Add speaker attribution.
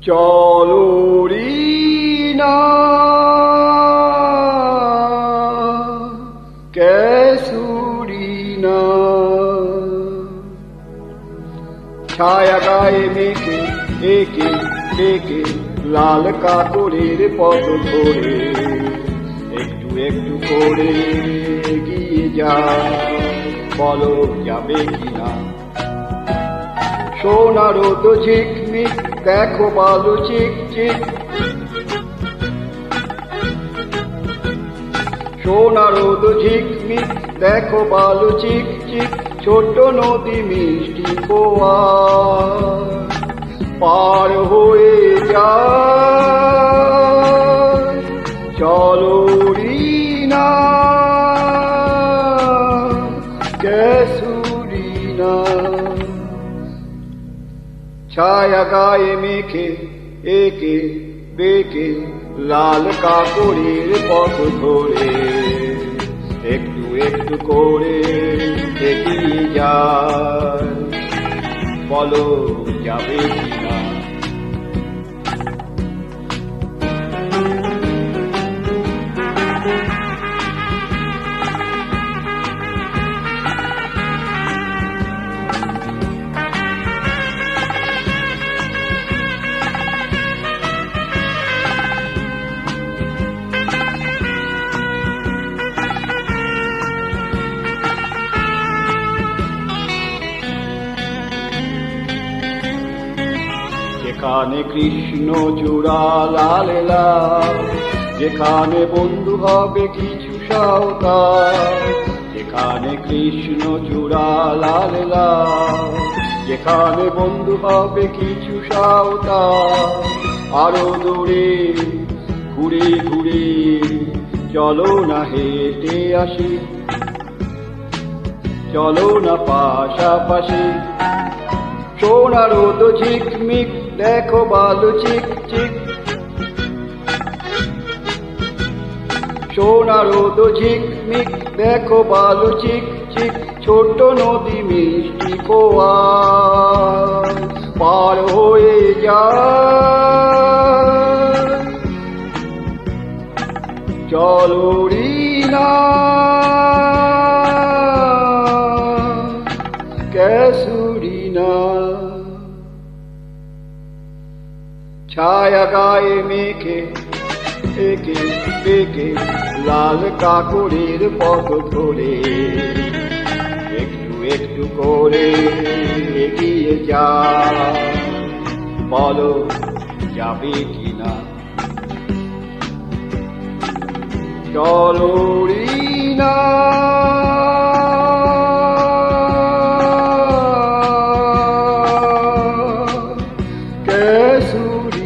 Speaker 1: চলো রিনা कैसूरीना ছায়া গায়ে মেঘে একে একে লাল কাপড়ের পথ ধরে একটু একটু করে এগিয়ে যা বলো যাবে কিনা সোনার তো ঝিকমিক দেখো বালু চিক চিক সোনার তো ঝিকমিক দেখো বালু চিক চিক ছোট নদী মিষ্টি পোয়া পার হয়ে যায় চলো রিনা कैसूरीना ছায়া গায়ে মেঘে একে বেকে লাল কাপড়ের পথ ধরে একটু একটু করে এগিয়ে যায় বলো যাবে কিনা যেখানে কৃষ্ণ চূড়া লাল লাল যেখানে বন্ধু হবে কিছু সাঁওতাল যেখানে কৃষ্ণ চূড়া লাল লাল যেখানে বন্ধু হবে কিছু সাঁওতাল আরো দূরে ঘুরে ঘুরে চলো না হেঁটে আসি চলো না পাশাপাশি সোনার তো ঝিকমিক দেখো বালু চিক চিক সোনার তো ঝিকমিক দেখো বালু চিক চিক ছোট নদী মিষ্টি পোয়া পার হয়ে যায় চলো রিনা कैसूरीना ছায়া গায়ে মেঘে একে বেকে লাল কাপড়ের পথ ধরে একটু একটু করে এগিয়ে যা বলো যাবে কিনা চলো রিনা कैसूरी